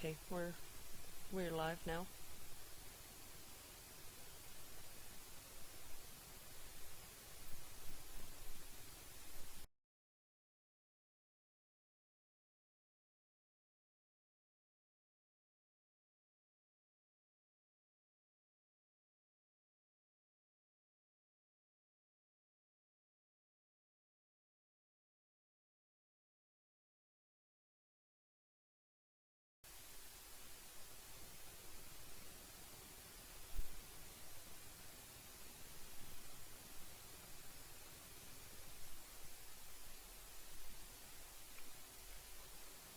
Okay, we're live now.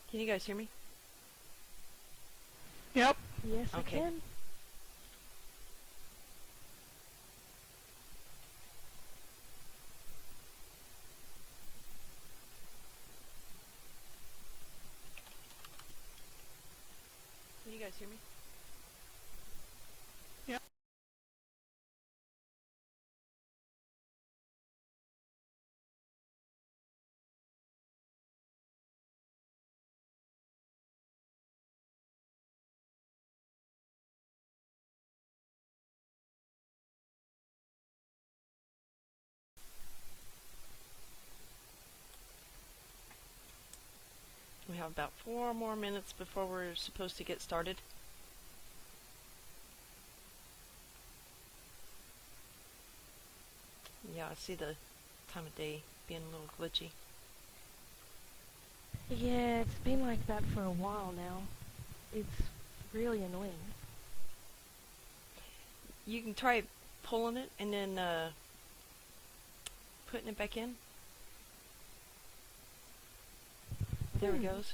Can you guys hear me? Yep. Yes, I Okay. can. Can you guys hear me? Yep. We have about 4 more minutes before we're supposed to get started. Yeah, I see the time of day being a little glitchy. Yeah, it's been like that for a while now. It's really annoying. You can try pulling it and then putting it back in. There it goes.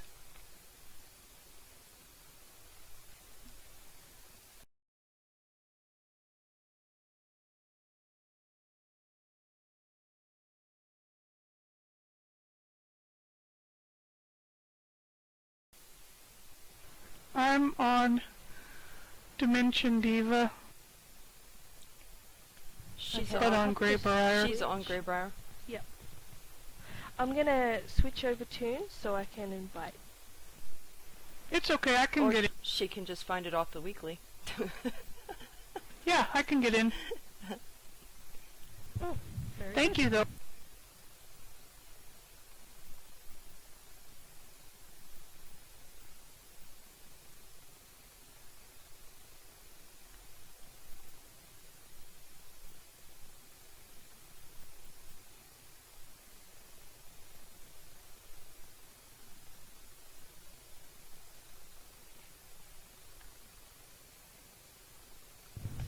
I'm on Dimension Diva, She's Okay, but I'll on have to Greybriar. She's on Greybriar. Yep. I'm gonna switch over tunes so I can invite. It's okay, I can Or get in. she can just find it off the weekly. Yeah, I can get in. Oh, very Thank good. you, though.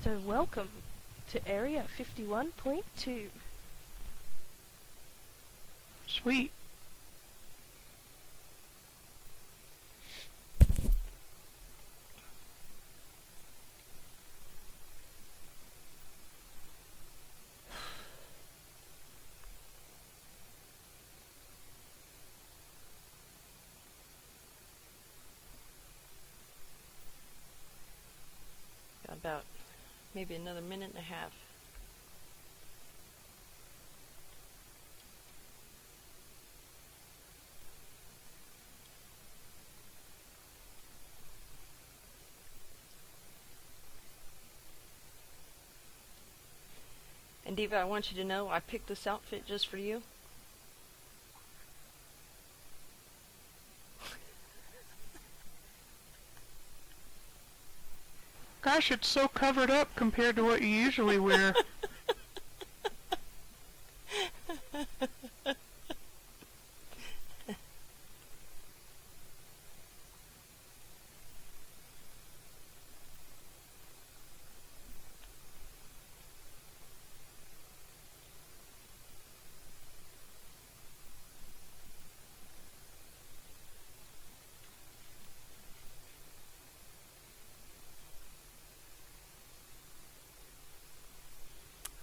So welcome to Area 51.2. Sweet. Got about maybe another minute and a half. And Diva, I want you to know I picked this outfit just for you. Gosh, it's so covered up compared to what you usually wear.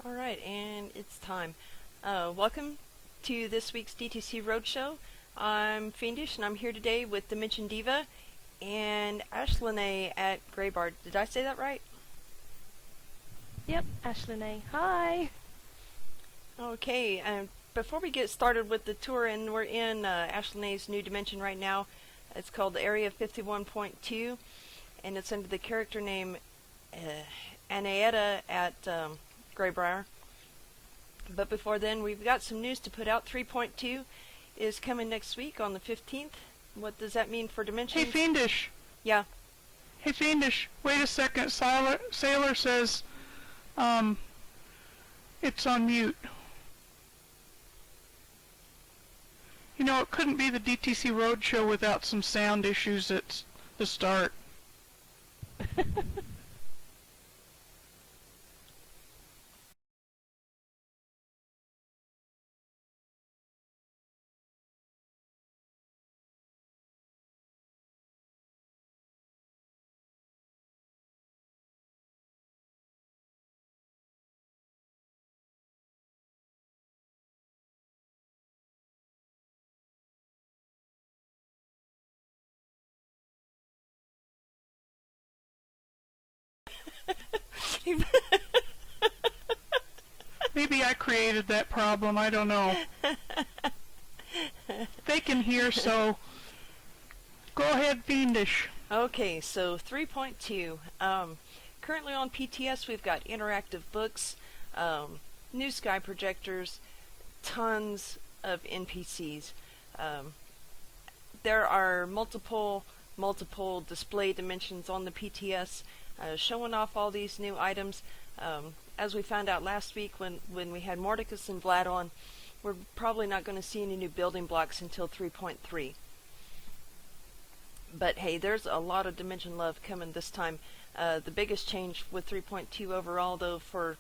Alright, and it's time. Welcome to this week's DTC Roadshow. I'm Fiendish, and I'm here today with Dimension Diva and Ashlynae at Greybriar. Did I say that right? Yep, Ashlynae. Hi. Okay, before we get started with the tour, and we're in Ashlynae's new dimension right now, It's called Area 51.2, and it's under the character name Anaetta at Greybriar. But before then, we've got some news to put out. 3.2 is coming next week on the 15th. What does that mean for Dimensions? Hey, Fiendish. Yeah. Hey, Fiendish. Wait a second. Sailor says, it's on mute. You know, it couldn't be the DTC Roadshow without some sound issues at the start. Maybe I created that problem. I don't know. They can hear, so go ahead, Fiendish. Okay, so 3.2. Currently on PTS, we've got interactive books, new sky projectors, tons of NPCs. There are multiple display dimensions on the PTS, showing off all these new items. As we found out last week when we had Mordecus and Vlad on, we're probably not going to see any new building blocks until 3.3. But hey, there's a lot of dimension love coming this time. The biggest change with 3.2 overall, though, for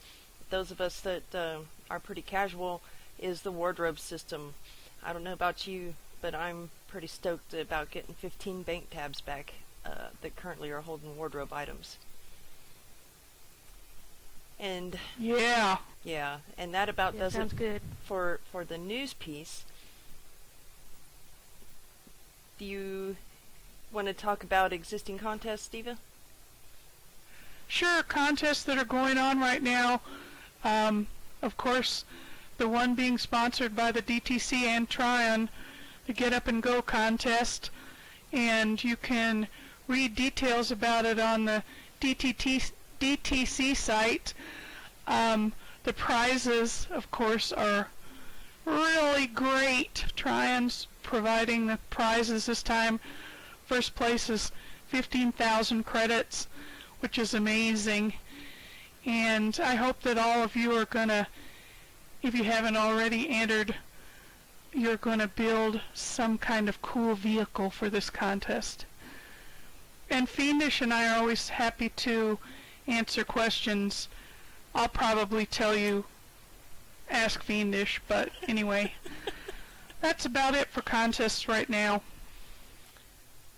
those of us that are pretty casual, is the wardrobe system. I don't know about you, but I'm pretty stoked about getting 15 bank tabs back that currently are holding wardrobe items. And yeah, and that about does sounds it good. for the news piece. Do you want to talk about existing contests, Steva? Sure, contests that are going on right now. Of course, the one being sponsored by the DTC and Tryon, the Get Up and Go contest, and you can read details about it on the DTC site. The prizes, of course, are really great. Tryon's providing the prizes this time. First place is 15,000 credits, which is amazing. And I hope that all of you are gonna, if you haven't already entered, you're gonna build some kind of cool vehicle for this contest. And Fiendish and I are always happy to answer questions. I'll probably tell you, ask Fiendish, but anyway, that's about it for contests right now.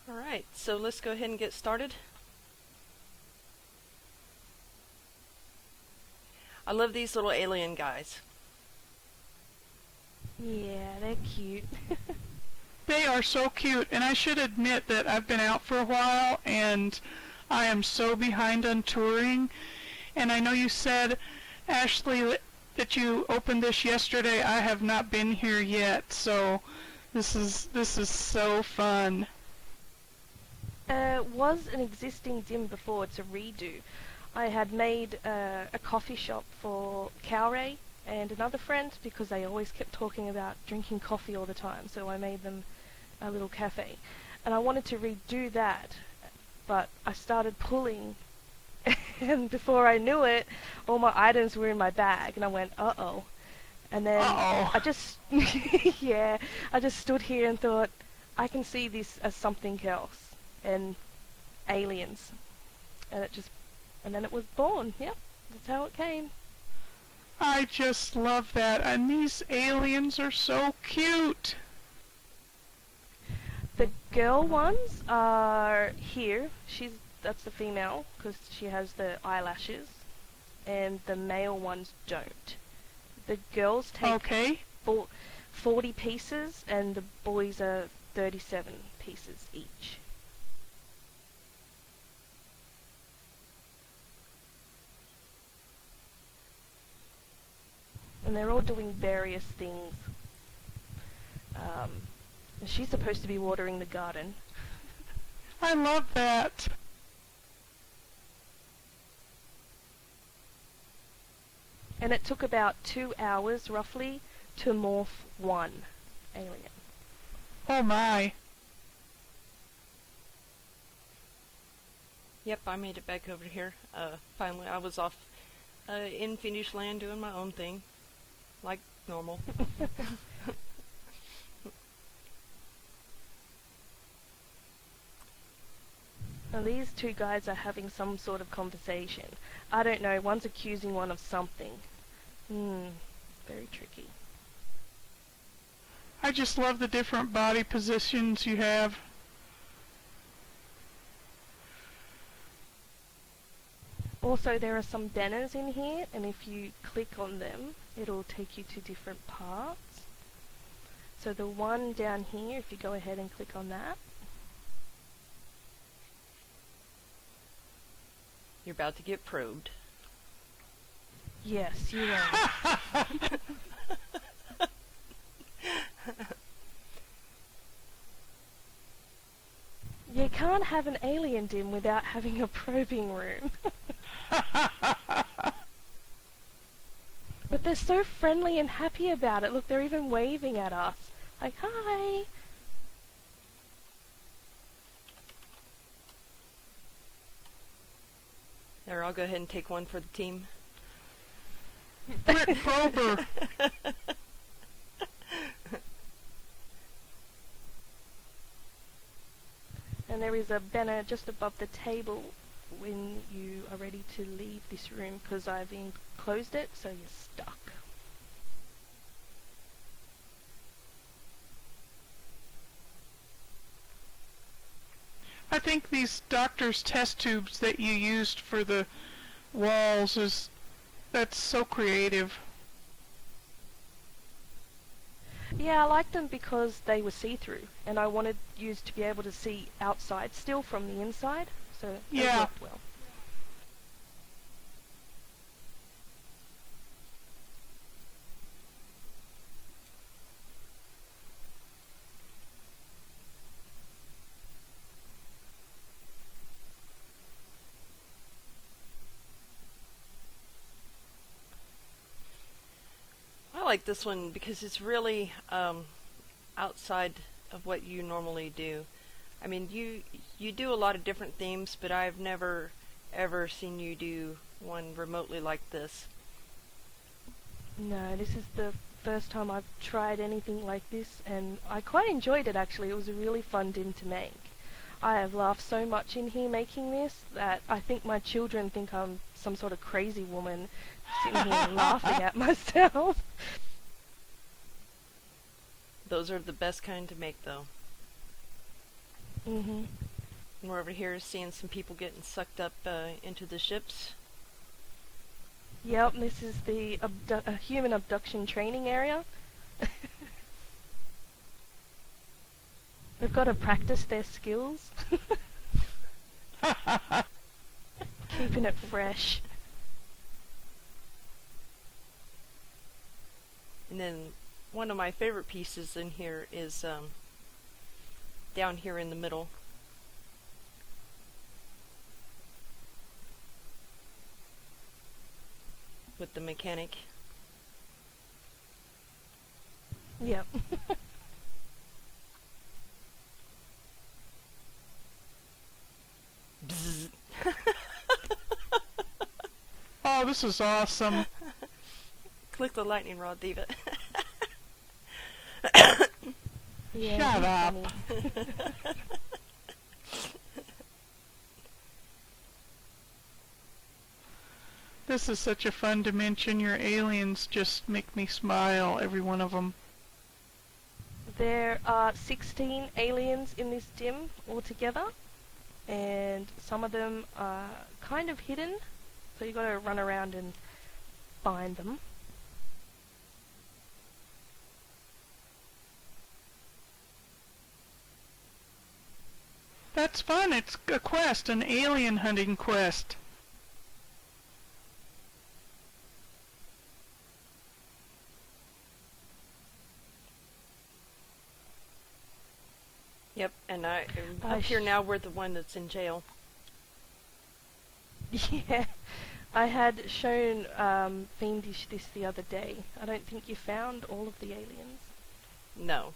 Alright, so let's go ahead and get started. I love these little alien guys. Yeah, they're cute. They are so cute, and I should admit that I've been out for a while, and I am so behind on touring. And I know you said, Ashley, that you opened this yesterday. I have not been here yet, so this is so fun. Was an existing dim before. It's a redo. I had made a coffee shop for Cowray and another friend because they always kept talking about drinking coffee all the time, so I made them a little cafe. And I wanted to redo that, but I started pulling, and before I knew it, all my items were in my bag, and I went, uh-oh. And then I just, yeah, I just stood here and thought, I can see this as something else, and aliens. And then it was born. Yep, that's how it came. I just love that, and these aliens are so cute. The girl ones are here. That's the female because she has the eyelashes, and the male ones don't. The girls take 40 pieces, and the boys are 37 pieces each. And they're all doing various things. She's supposed to be watering the garden. I love that. And it took about 2 hours, roughly, to morph one alien. Oh my. Yep, I made it back over here. Finally, I was off in Fiendish Land doing my own thing, like normal. Now these two guys are having some sort of conversation. I don't know, one's accusing one of something. Very tricky. I just love the different body positions you have. Also, there are some banners in here, and if you click on them, it'll take you to different parts. So the one down here, if you go ahead and click on that. You're about to get probed. Yes, you are. You can't have an alien dim without having a probing room. But they're so friendly and happy about it. Look, they're even waving at us. Like, hi! There, I'll go ahead and take one for the team. Britt Prober. And there is a banner just above the table when you are ready to leave this room, because I've closed it, so you're stuck. I think these doctor's test tubes that you used for the walls that's so creative. Yeah, I liked them because they were see-through, and I wanted you to be able to see outside still from the inside, so they worked well. I like this one because it's really outside of what you normally do. I mean, you do a lot of different themes, but I've never ever seen you do one remotely like this. No, this is the first time I've tried anything like this, and I quite enjoyed it actually. It was a really fun dim to make. I have laughed so much in here making this that I think my children think I'm some sort of crazy woman sitting here laughing at myself. Those are the best kind to make, though. Mhm. And we're over here seeing some people getting sucked up into the ships. Yep, this is the human abduction training area. They've got to practice their skills. Keeping it fresh. And then one of my favorite pieces in here is down here in the middle. With the mechanic. Yep. Bzzz. Oh, this is awesome. Click the lightning rod, Diva. Yeah, Shut up. funny. This is such a fun dimension. Your aliens just make me smile, every one of them. There are 16 aliens in this dim altogether, and some of them are kind of hidden, so you've got to run around and find them. That's fun. It's a quest, an alien hunting quest. Yep, and I'm I up here sh- now. We're the one that's in jail. Yeah, I had shown Fiendish this the other day. I don't think you found all of the aliens. No.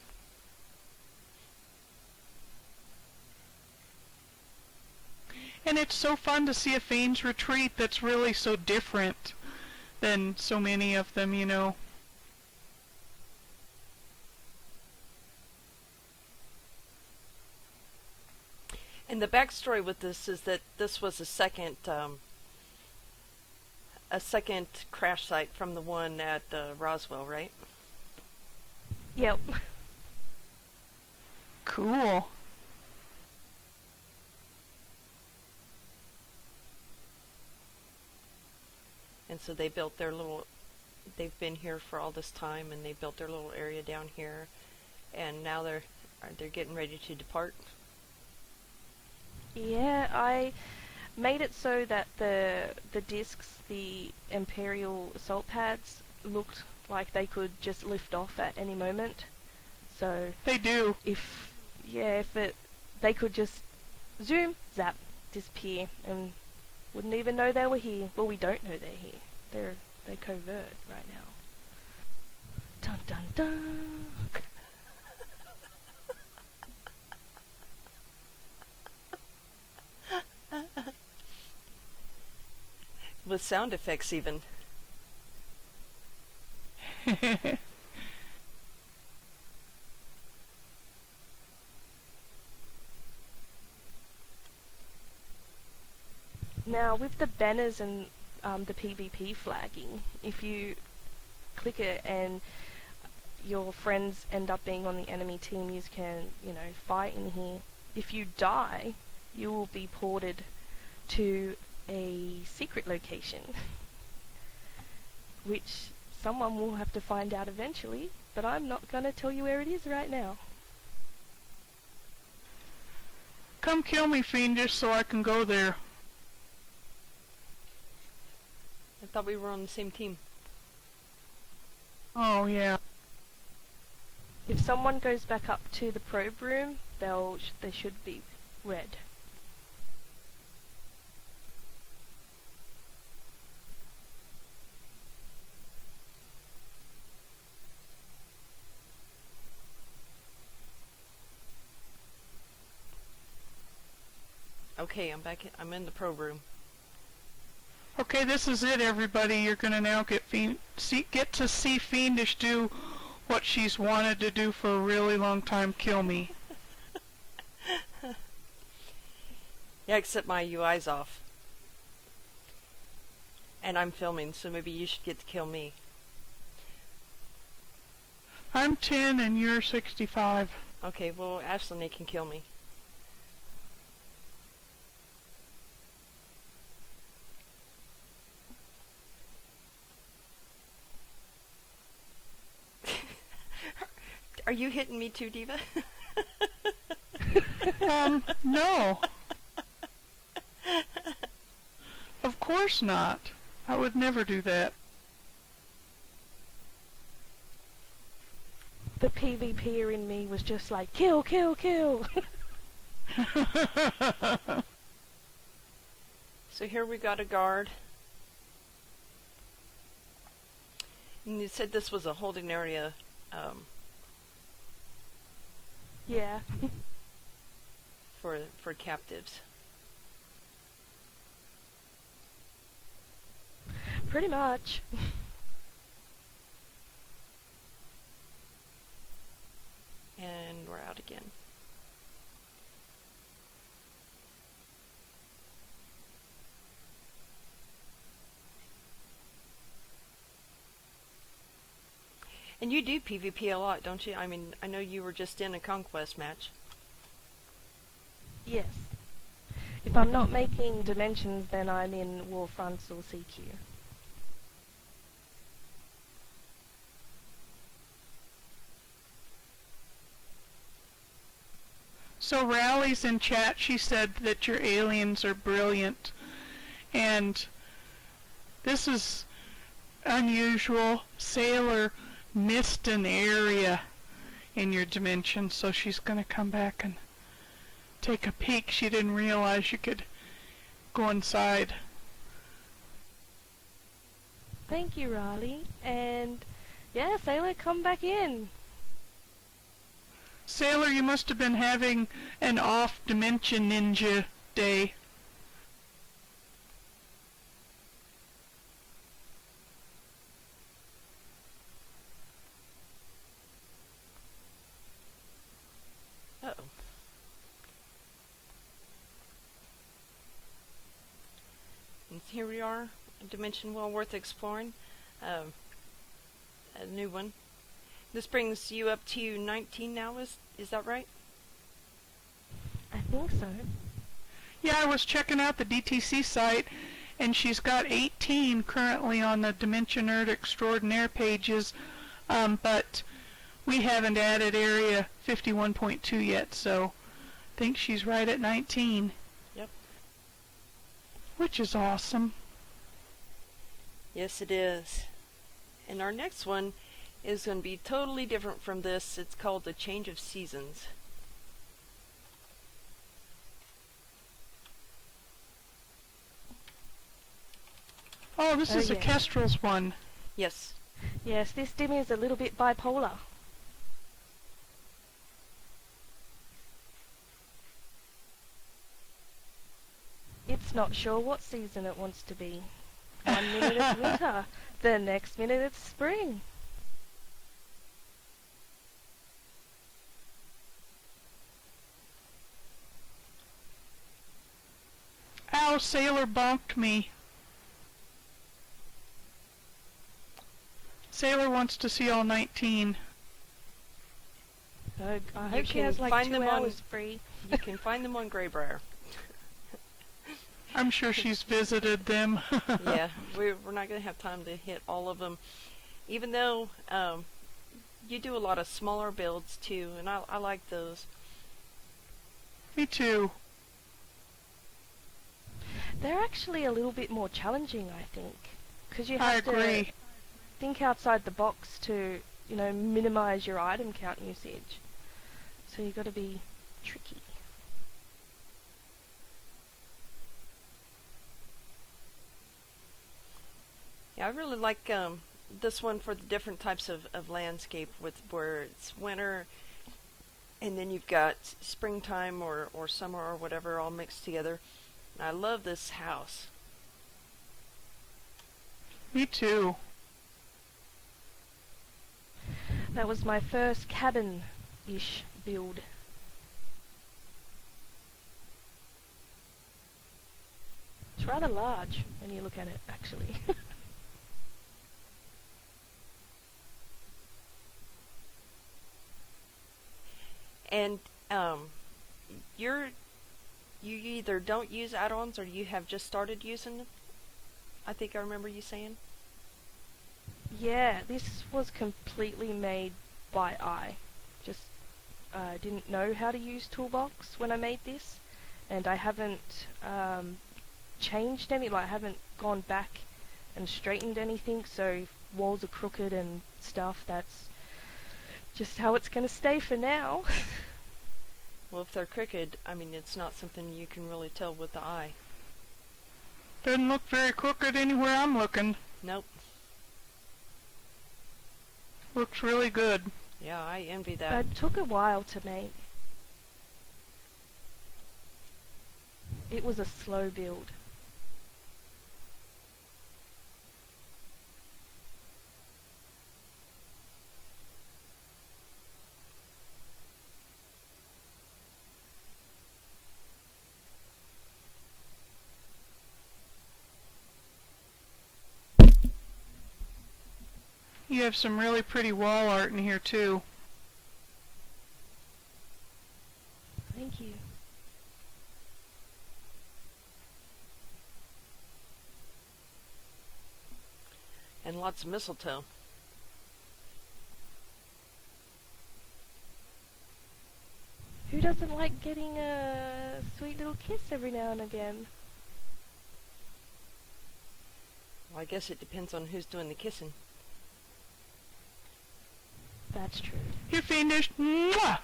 And it's so fun to see a Fiend's Retreat that's really so different than so many of them, you know. And the backstory with this is that this was a second crash site from the one at Roswell, right? Yep. Cool. And so they built their little. They've been here for all this time, and they built their little area down here, and now they're getting ready to depart. Yeah, I made it so that the discs, the Imperial assault pads, looked like they could just lift off at any moment. So They do. if they could just zoom, zap, disappear, and wouldn't even know they were here. Well, we don't know they're here. They're covert right now. Dun dun dun. With sound effects, even. Now with the banners and the PvP flagging, if you click it and your friends end up being on the enemy team, you can, fight in here. If you die, you will be ported to a secret location, which someone will have to find out eventually, but I'm not going to tell you where it is right now. Come kill me, Fiendish, so I can go there. I thought we were on the same team. Oh, yeah. If someone goes back up to the probe room, they should be red. Okay, I'm back. I'm in the probe room. Okay, this is it, everybody. You're gonna now get to see Fiendish do what she's wanted to do for a really long time, kill me. Yeah, except my UI's off. And I'm filming, so maybe you should get to kill me. I'm 10 and you're 65. Okay, well, Ashlynae can kill me. Are you hitting me too, Diva? No. Of course not. I would never do that. The PvPer in me was just like, kill, kill, kill. So here we got a guard. And you said this was a holding area. Yeah. for captives. Pretty much. And we're out again. And you do PvP a lot, don't you? I mean, I know you were just in a conquest match. Yes. If I'm not making dimensions, then I'm in Warfronts or CQ. So Rally's in chat. She said that your aliens are brilliant. And this is unusual. Sailor missed an area in your dimension, so she's going to come back and take a peek. She didn't realize you could go inside. Thank you, Riley. And yeah, Sailor, come back in. Sailor, you must have been having an off-dimension ninja day. Uh-oh. And here we are, a dimension well worth exploring. A new one. This brings you up to 19 now, is that right? I think so. Yeah, I was checking out the DTC site, and she's got 18 currently on the Dimension Nerd Extraordinaire pages, but we haven't added Area 51.2 yet, so I think she's right at 19. Yep. Which is awesome. Yes, it is. And our next one is going to be totally different from this. It's called The Change of Seasons. Oh, this is a yeah. Kestrel's one. Yes. Yes, this Dimmy is a little bit bipolar. It's not sure what season it wants to be. 1 minute it's winter, the next minute it's spring. Ow, Sailor bonked me. Sailor wants to see all 19. I hope she has like find 2 them on- hours free. You can find them on Greybriar. I'm sure she's visited them. Yeah, we're not going to have time to hit all of them. Even though you do a lot of smaller builds too, and I like those. Me too. They're actually a little bit more challenging, I think, because you I have to agree. think outside the box to, minimize your item count usage. So you got to be tricky. Yeah, I really like this one for the different types of landscape, with where it's winter, and then you've got springtime or summer or whatever all mixed together. And I love this house. Me too. That was my first cabin-ish build. It's rather large when you look at it, actually. And you either don't use add-ons or you have just started using them. I think I remember you saying. Yeah, this was completely made by eye. Just didn't know how to use Toolbox when I made this, and I haven't changed any. I haven't gone back and straightened anything. So if walls are crooked and stuff, that's just how it's going to stay for now. Well, if they're crooked, I mean, it's not something you can really tell with the eye. Doesn't look very crooked anywhere I'm looking. Nope. Looks really good. Yeah, I envy that. It took a while to make. It was a slow build. You have some really pretty wall art in here too. Thank you. And lots of mistletoe. Who doesn't like getting a sweet little kiss every now and again? Well, I guess it depends on who's doing the kissing. That's true. You're finished. Mwah!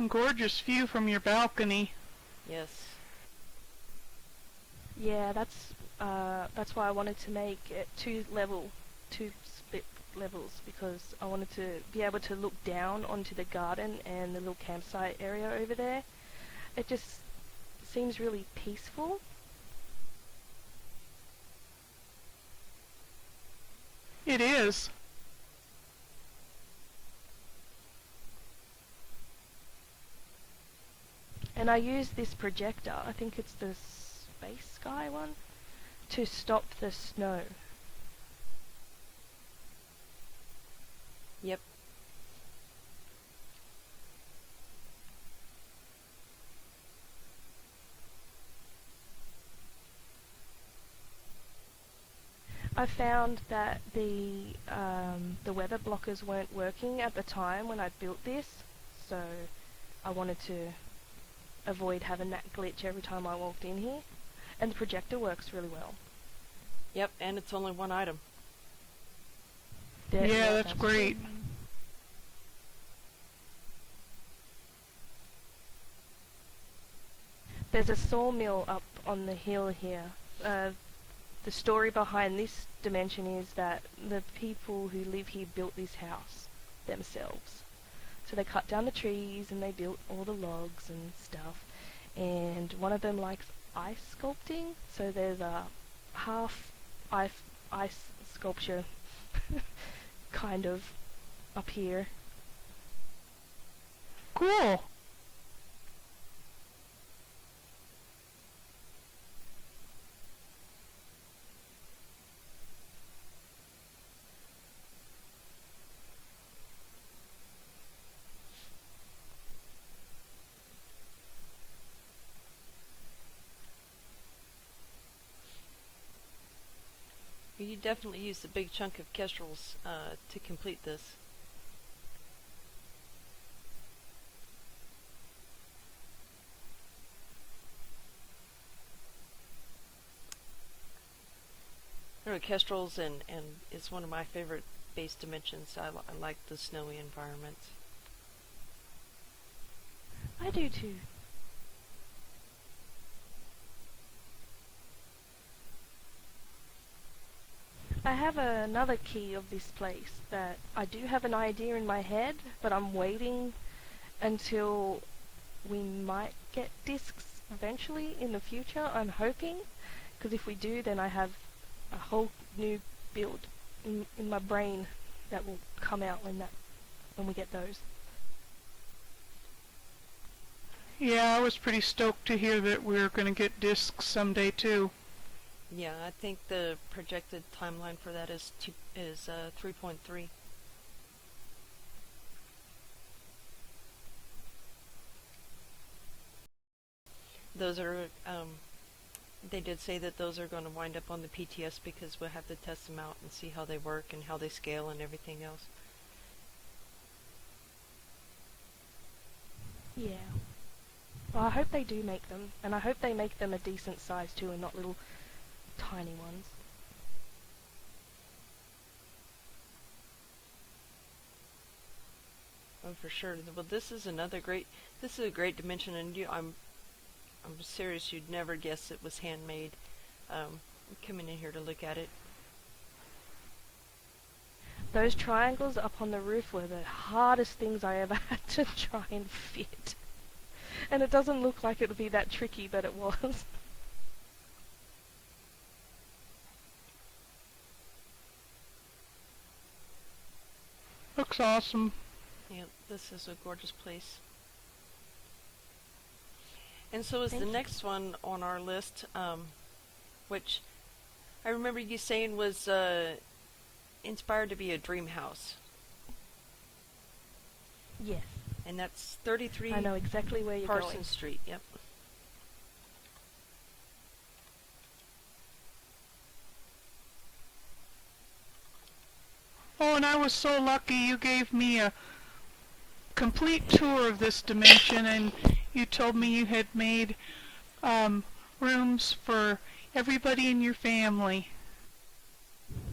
some gorgeous view from your balcony. Yes. Yeah, that's why I wanted to make it two split levels, because I wanted to be able to look down onto the garden and the little campsite area over there. It just seems really peaceful. It is. And I use this projector, I think it's the Space Sky one, to stop the snow. Yep. I found that the weather blockers weren't working at the time when I built this, so I wanted to avoid having that glitch every time I walked in here. And the projector works really well. Yep, and it's only one item. Yeah, that's great. True. There's a sawmill up on the hill here. The story behind this dimension is that the people who live here built this house themselves. So they cut down the trees and they built all the logs and stuff. And one of them likes ice sculpting, so there's a half ice sculpture kind of up here. Cool. You definitely used a big chunk of kestrels to complete this. I know kestrels and it's one of my favorite base dimensions. I like the snowy environments. I do too. I have another key of this place that I do have an idea in my head, but I'm waiting until we might get discs eventually in the future, I'm hoping, because if we do, then I have a whole new build in my brain that will come out when we get those. Yeah, I was pretty stoked to hear that we're going to get discs someday too. Yeah, I think the projected timeline for that is 3.3. Those are they did say that those are going to wind up on the PTS because we'll have to test them out and see how they work and how they scale and everything else. Yeah. Well, I hope they do make them, and I hope they make them a decent size too, and not little tiny ones. Oh, for sure. Well, this is a great dimension, and I'm serious. You'd never guess it was handmade. Coming in here to look at it. Those triangles up on the roof were the hardest things I ever had to try and fit. And it doesn't look like it would be that tricky, but it was. Looks awesome. Yeah, this is a gorgeous place. And so is Thank the you. next one on our list, which I remember you saying was inspired to be a dream house. Yes. And that's 33 I know exactly where you're Parsons going. Street. Yep. Oh, and I was so lucky you gave me a complete tour of this dimension, and you told me you had made rooms for everybody in your family.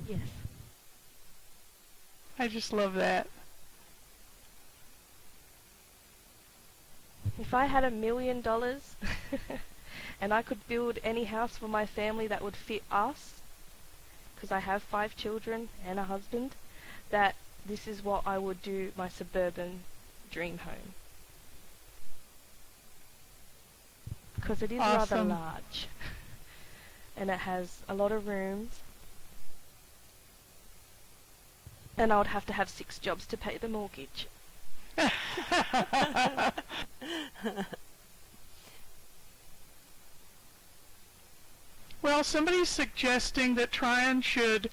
Yes. I just love that. If I had $1 million and I could build any house for my family that would fit us, because I have 5 children and a husband, that this is what I would do my suburban dream home. Because it is rather Awesome. large. And it has a lot of rooms. And I would have to have 6 jobs to pay the mortgage. Well, somebody's suggesting that Tryon should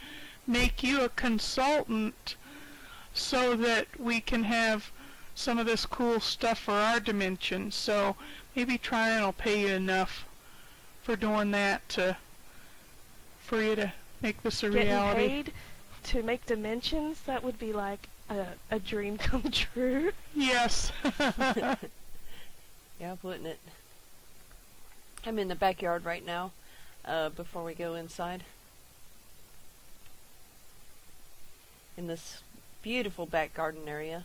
make you a consultant so that we can have some of this cool stuff for our dimension. So maybe Tryon will pay you enough for doing that for you to make this a reality. Getting paid to make dimensions, that would be like a dream come true. Yes. Yeah, wouldn't it? I'm in the backyard right now, before we go inside. In this beautiful back garden area.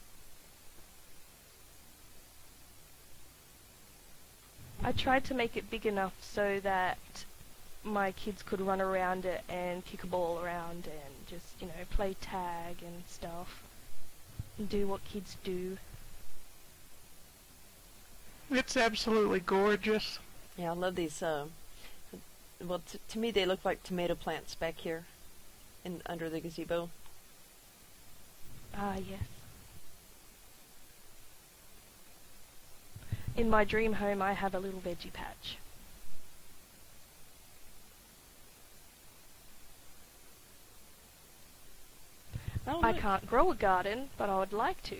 I tried to make it big enough so that my kids could run around it and kick a ball around and just, play tag and stuff. And do what kids do. It's absolutely gorgeous. Yeah, I love these, well, to me they look like tomato plants back here under the gazebo. Ah, yes. In my dream home, I have a little veggie patch. Oh, I look. can't grow a garden, but I would like to.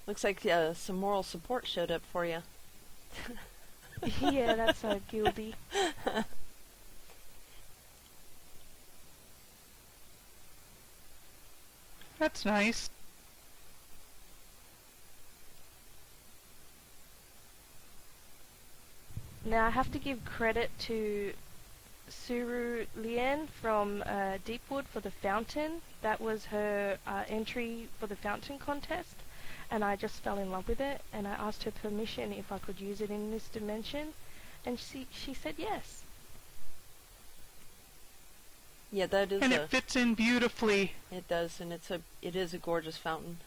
Looks like some moral support showed up for you. Yeah, that's so guilty. That's nice. Now, I have to give credit to Suru Lien from Deepwood for the fountain. That was her entry for the fountain contest, and I just fell in love with it, and I asked her permission if I could use it in this dimension, and she said yes. Yeah, that is And it fits in beautifully. It does, and it is a gorgeous fountain.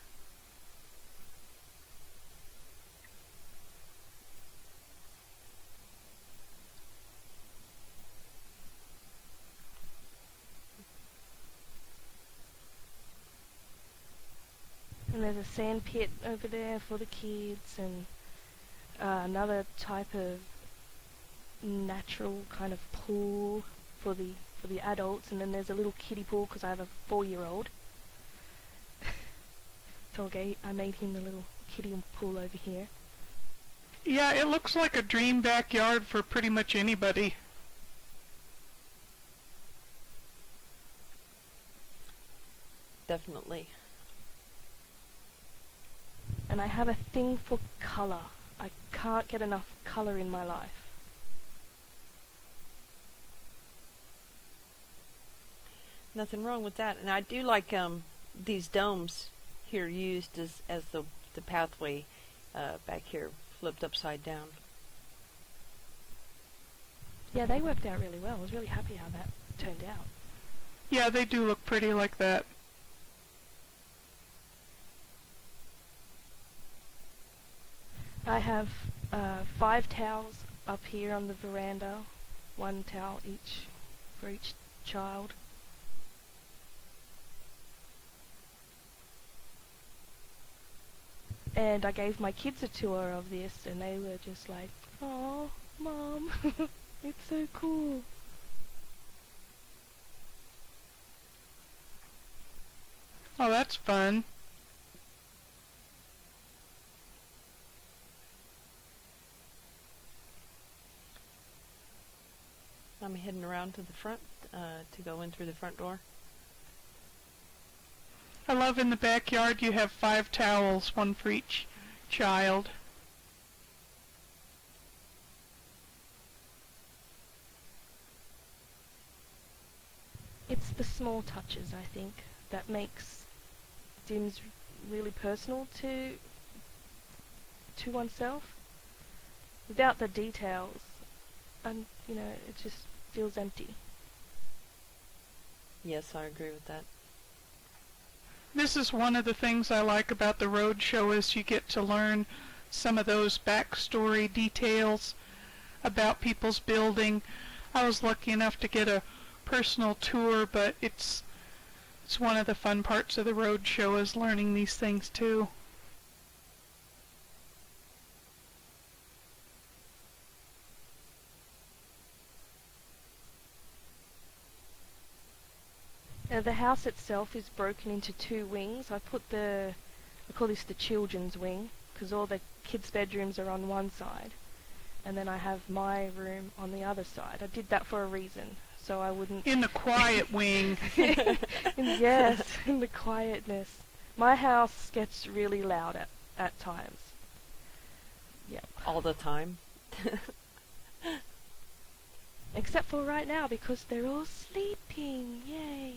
And there's a sand pit over there for the kids, and another type of natural kind of pool for the adults, and then there's a little kiddie pool because I have a 4-year-old. So I made him the little kiddie pool over here. Yeah, it looks like a dream backyard for pretty much anybody. Definitely. And I have a thing for colour. I can't get enough colour in my life. Nothing wrong with that. And I do like these domes here used as the pathway back here, flipped upside down. Yeah, they worked out really well. I was really happy how that turned out. Yeah, they do look pretty like that. I have 5 towels up here on the veranda, 1 towel each for each child. And I gave my kids a tour of this, and they were just like, "Oh, Mom, it's so cool." Oh, that's fun. I'm heading around to the front to go in through the front door. I love in the backyard you have 5 towels, 1 for each child. It's the small touches, I think, that makes Dims really personal to oneself. Without the details, and it just feels empty. Yes, I agree with that. This is one of the things I like about the Roadshow is you get to learn some of those backstory details about people's building. I was lucky enough to get a personal tour, but it's one of the fun parts of the Roadshow is learning these things too. The house itself is broken into two wings. I call this the children's wing, because all the kids' bedrooms are on one side, and then I have my room on the other side. I did that for a reason, so I wouldn't... In the quiet wing. Yes, in the quietness. My house gets really loud at times. Yeah. All the time. Except for right now, because they're all sleeping. Yay.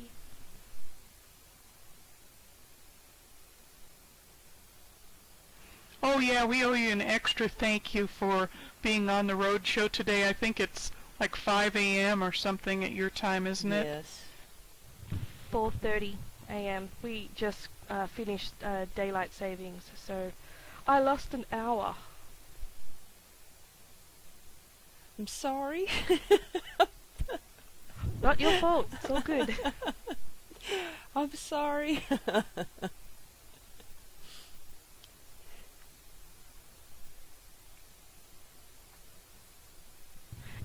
Oh yeah, we owe you an extra thank you for being on the Roadshow today. I think it's like 5 a.m. or something at your time, isn't it? Yes. 4:30 a.m. We just finished daylight savings, so I lost an hour. I'm sorry. Not your fault. It's all good. I'm sorry.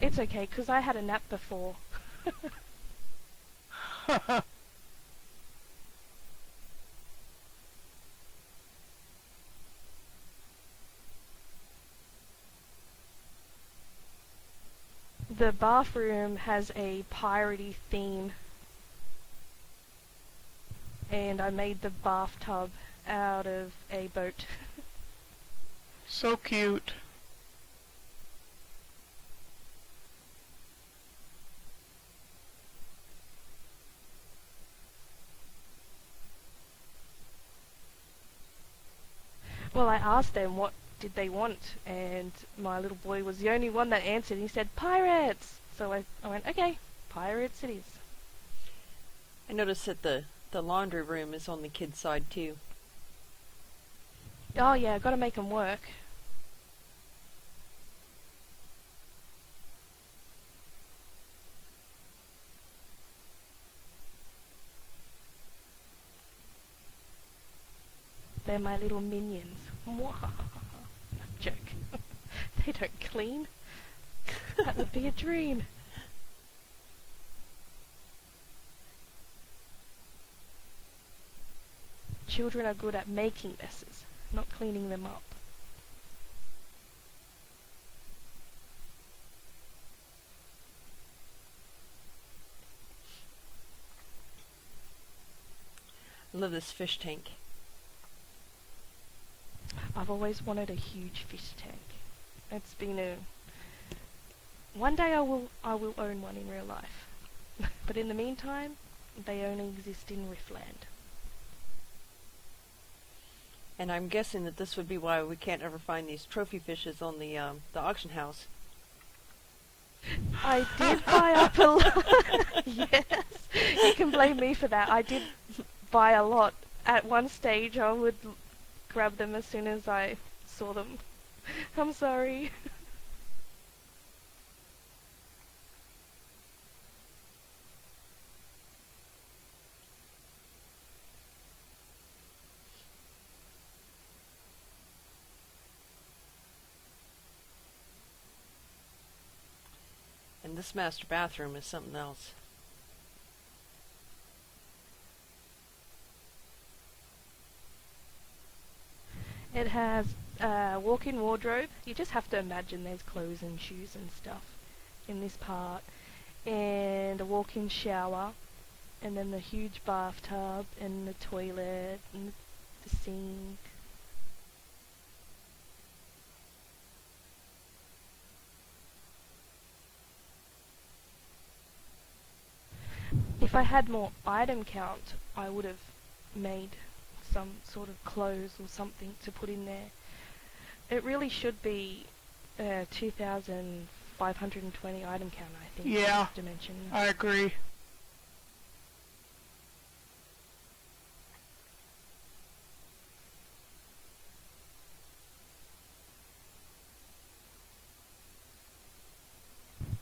It's okay, because I had a nap before. The bathroom has a piratey theme, and I made the bathtub out of a boat. So cute. Well, I asked them what did they want, and my little boy was the only one that answered. He said, "Pirates!" So I went, okay, pirates it is. I noticed that the laundry room is on the kids' side too. Oh yeah, gotta make them work. They're my little minions. Joke. They don't clean. That would be a dream. Children are good at making messes, not cleaning them up. I love this fish tank. I've always wanted a huge fish tank. It's been one day I will own one in real life. But in the meantime, they only exist in Riftland. And I'm guessing that this would be why we can't ever find these trophy fishes on the auction house. I did buy up a lot. Yes, you can blame me for that. I did buy a lot. At one stage, I would grab them as soon as I saw them. I'm sorry. And this master bathroom is something else. It has a walk-in wardrobe. You just have to imagine there's clothes and shoes and stuff in this part. And a walk-in shower. And then the huge bathtub and the toilet and the sink. If I had more item count, I would have made some sort of clothes or something to put in there. It really should be 2,520 item count, I think. Yeah, Dimension. I agree.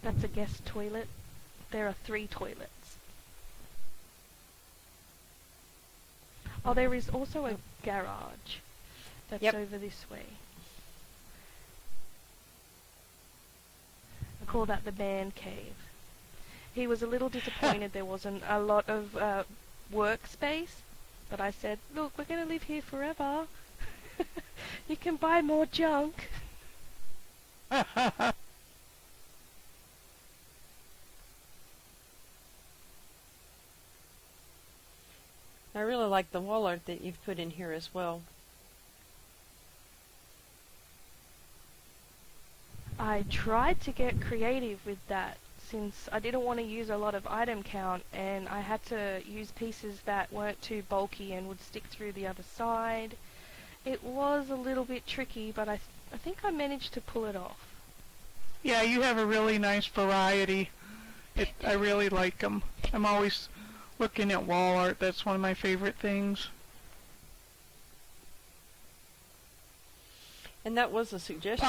That's a guest toilet. There are 3 toilets. Oh, there is also a garage that's over this way. I call that the man cave. He was a little disappointed there wasn't a lot of workspace, but I said, look, we're going to live here forever. You can buy more junk. I really like the wall art that you've put in here as well. I tried to get creative with that since I didn't want to use a lot of item count, and I had to use pieces that weren't too bulky and would stick through the other side. It was a little bit tricky, but I think I managed to pull it off. Yeah, you have a really nice variety. I really like them. I'm always looking at wall art. That's one of my favorite things. And that was a suggestion.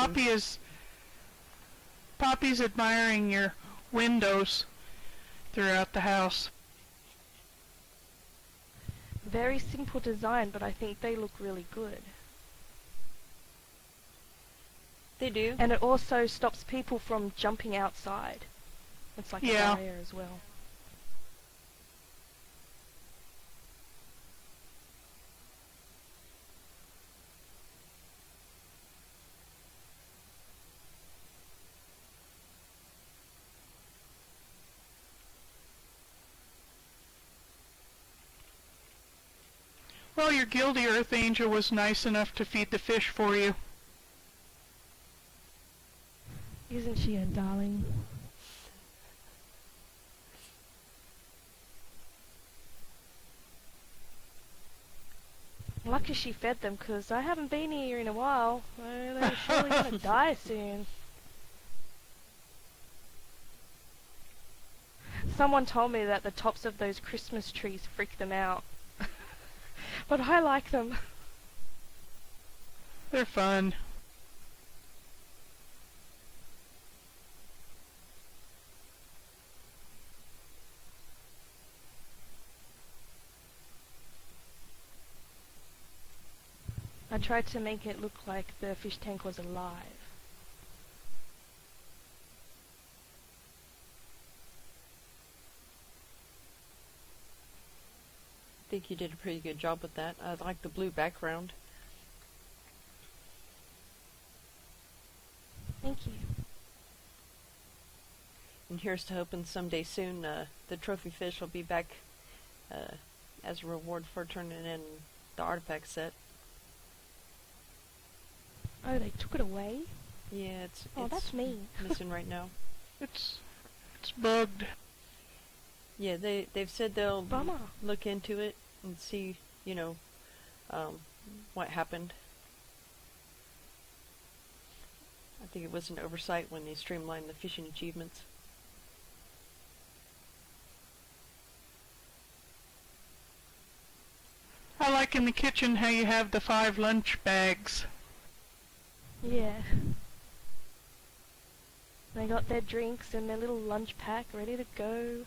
Poppy's admiring your windows throughout the house. Very simple design, but I think they look really good. They do. And it also stops people from jumping outside. It's like a barrier as well. Well, your Gildy Earth Angel was nice enough to feed the fish for you. Isn't she a darling? Lucky she fed them, because I haven't been here in a while. They're surely going to die soon. Someone told me that the tops of those Christmas trees freak them out. But I like them. They're fun. I tried to make it look like the fish tank was alive. I think you did a pretty good job with that. I like the blue background. Thank you. And here's to hoping someday soon the trophy fish will be back as a reward for turning in the artifact set. Oh, they took it away? Yeah, it's that's mean. missing right now. It's bugged. Yeah, they've said they'll Bummer. look into it and see, what happened. I think it was an oversight when they streamlined the fishing achievements. I like in the kitchen how you have the 5 lunch bags. Yeah. They got their drinks and their little lunch pack ready to go.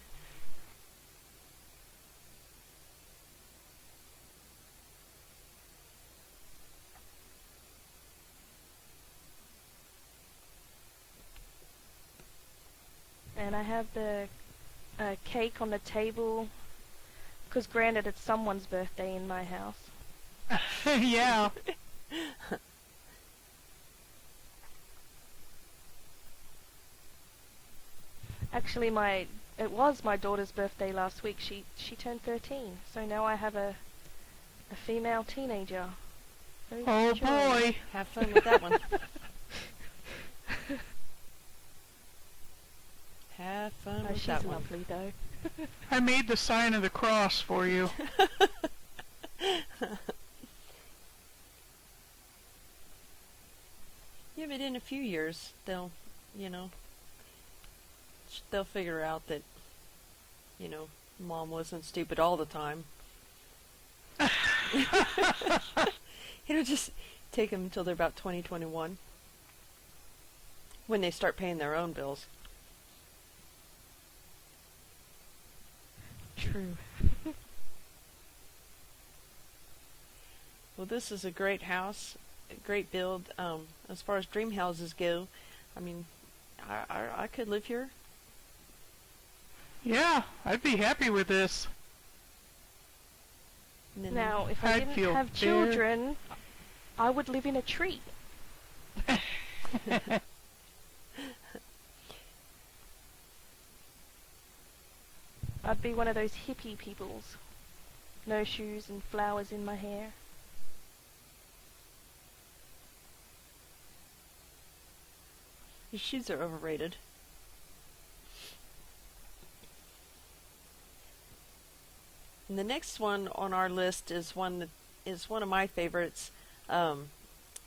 And I have the cake on the table, because granted it's someone's birthday in my house. Yeah. Actually, it was my daughter's birthday last week. She turned 13, so now I have a female teenager. Very Oh mature. boy. Have fun with that one. Have fun with She's that one. lovely though. I made the sign of the cross for you. Yeah, but in a few years, they'll figure out that, Mom wasn't stupid all the time. It'll just take them until they're about 20, 21, when they start paying their own bills. True. Well, this is a great house, a great build. As far as dream houses go, I mean, I could live here. Yeah, I'd be happy with this. Now, if I I'd didn't feel have children, I would live in a tree. I'd be one of those hippie peoples. No shoes and flowers in my hair. Your shoes are overrated. And the next one on our list is one of my favorites, and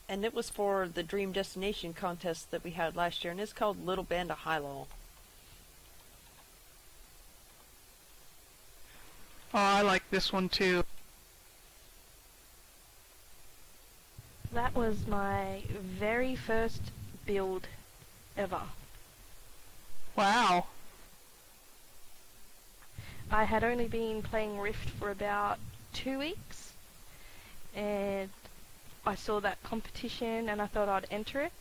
it was for the Dream Destination contest that we had last year, and it's called Little Band of High-Low. Oh, I like this one too. That was my very first build ever. Wow. I had only been playing Rift for about 2 weeks, and I saw that competition and I thought I'd enter it.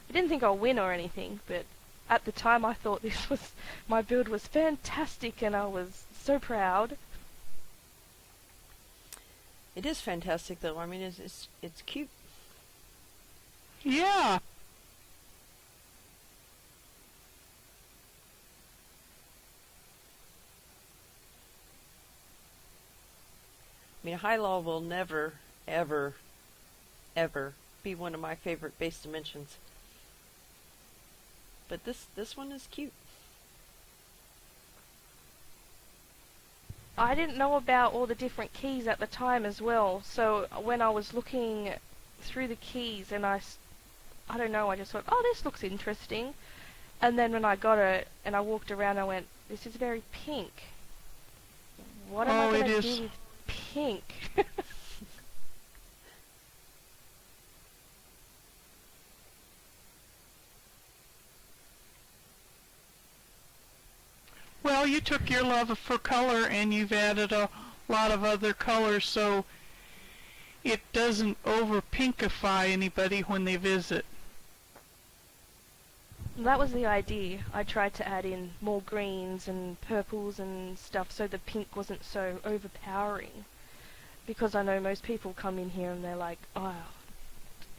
I didn't think I'd win or anything, but at the time I thought my build was fantastic and I was so proud. It is fantastic, though. I mean, it's cute. Yeah. I mean, High-Low will never, ever, ever be one of my favorite base dimensions. But this one is cute. I didn't know about all the different keys at the time as well, so when I was looking through the keys and I don't know, I just thought, oh, this looks interesting. And then when I got it and I walked around, I went, this is very pink. What am I going to do with pink? Well, you took your love for color and you've added a lot of other colors so it doesn't over-pinkify anybody when they visit. That was the idea. I tried to add in more greens and purples and stuff so the pink wasn't so overpowering. Because I know most people come in here and they're like, oh,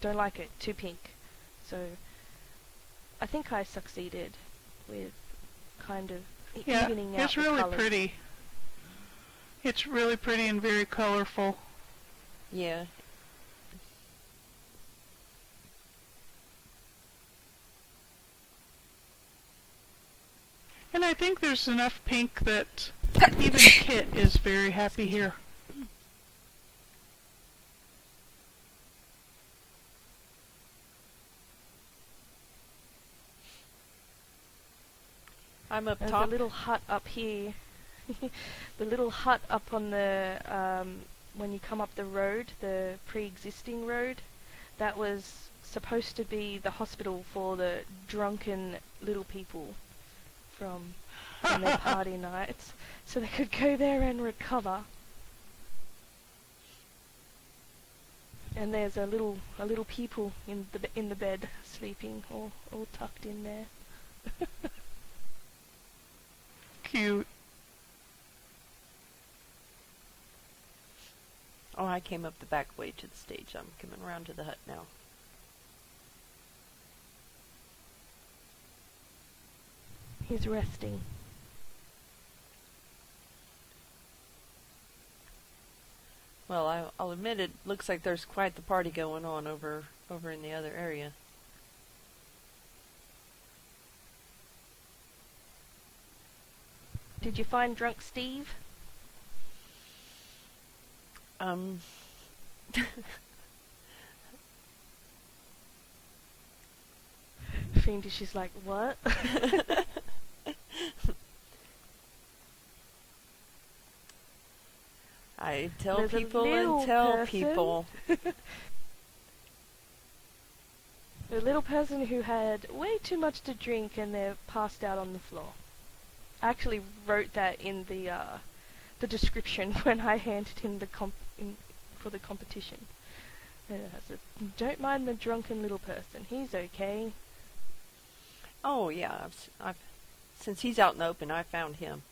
don't like it, too pink. So I think I succeeded with kind of evening out it's the really colours. pretty. It's really pretty and very colorful. Yeah. And I think there's enough pink that even Kit is very happy here. I'm up There's top. a little hut up here. The little hut up on the, when you come up the road, the pre-existing road, that was supposed to be the hospital for the drunken little people from their party nights, so they could go there and recover. And there's a little people in the bed sleeping, all tucked in there. Cute. Oh, I came up the back way to the stage. I'm coming around to the hut now. He's resting. Well, I'll admit it looks like there's quite the party going on over in the other area. Did you find Drunk Steve? Um, Fiendish is like, what? I tell There's a people little and tell person. people. A little person who had way too much to drink and they're passed out on the floor. I actually wrote that in the description when I handed him for the competition. I said, don't mind the drunken little person. He's okay. Oh yeah, I've since he's out in the open, I found him.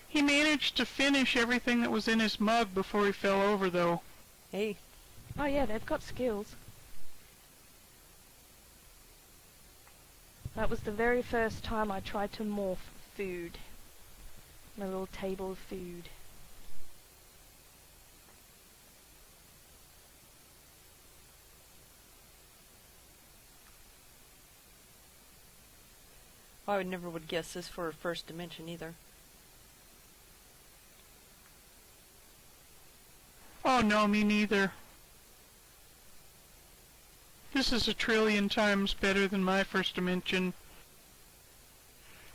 He managed to finish everything that was in his mug before he fell over, though. Hey, Oh yeah, they've got skills. That was the very first time I tried to morph food. My little table of food. I would never would guess this for a first dimension either. Oh no, me neither. This is 1,000,000,000 times better than my first dimension.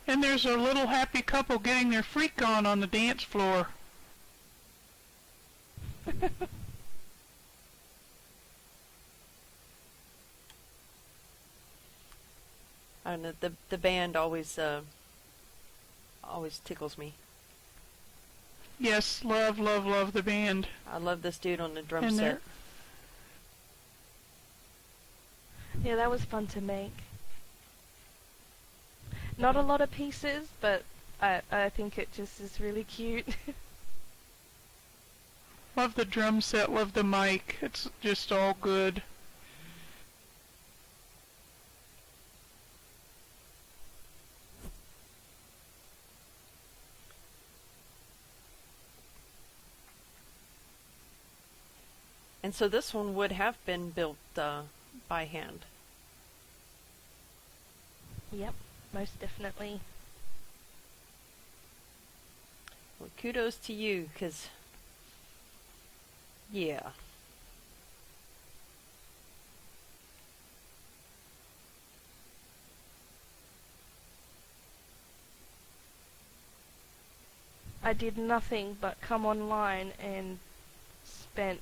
And there's a little happy couple getting their freak on the dance floor. I don't know, the band always tickles me. Yes, love, love, love the band. I love this dude on the drum And set. Yeah, that was fun to make. Not a lot of pieces, but I think it just is really cute. Love the drum set, love the mic. It's just all good. And so this one would have been built by hand. Yep, most definitely. Well, kudos to you, 'cause yeah. I did nothing but come online and spent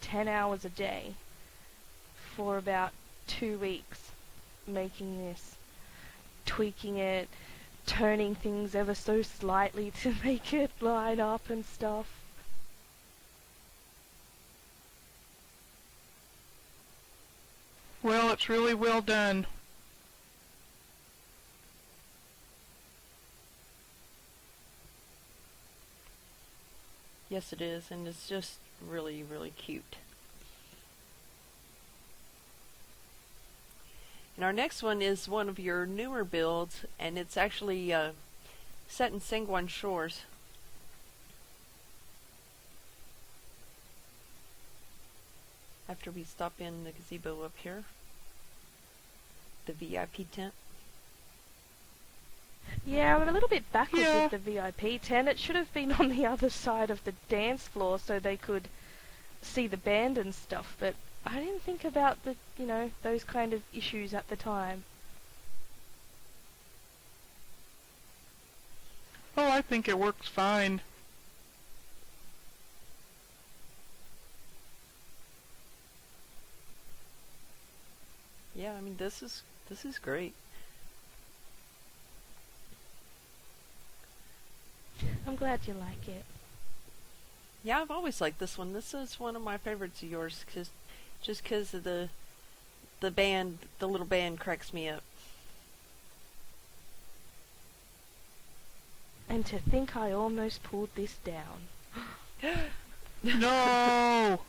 10 hours a day for about 2 weeks making this, tweaking it, turning things ever so slightly to make it line up and stuff. Well, it's really well done. Yes, it is, and it's just really, really cute. And our next one is one of your newer builds, and it's actually set in Sanguine Shores. After we stop in the gazebo up here, the VIP tent. Yeah, I'm a little bit backwards Yeah. with the VIP tent. It should have been on the other side of the dance floor so they could see the band and stuff, but I didn't think about those kind of issues at the time. Oh, I think it works fine. Yeah, I mean this is great. I'm glad you like it. Yeah, I've always liked this one. This is one of my favorites of yours, just because of the band, the little band cracks me up. And to think I almost pulled this down. No!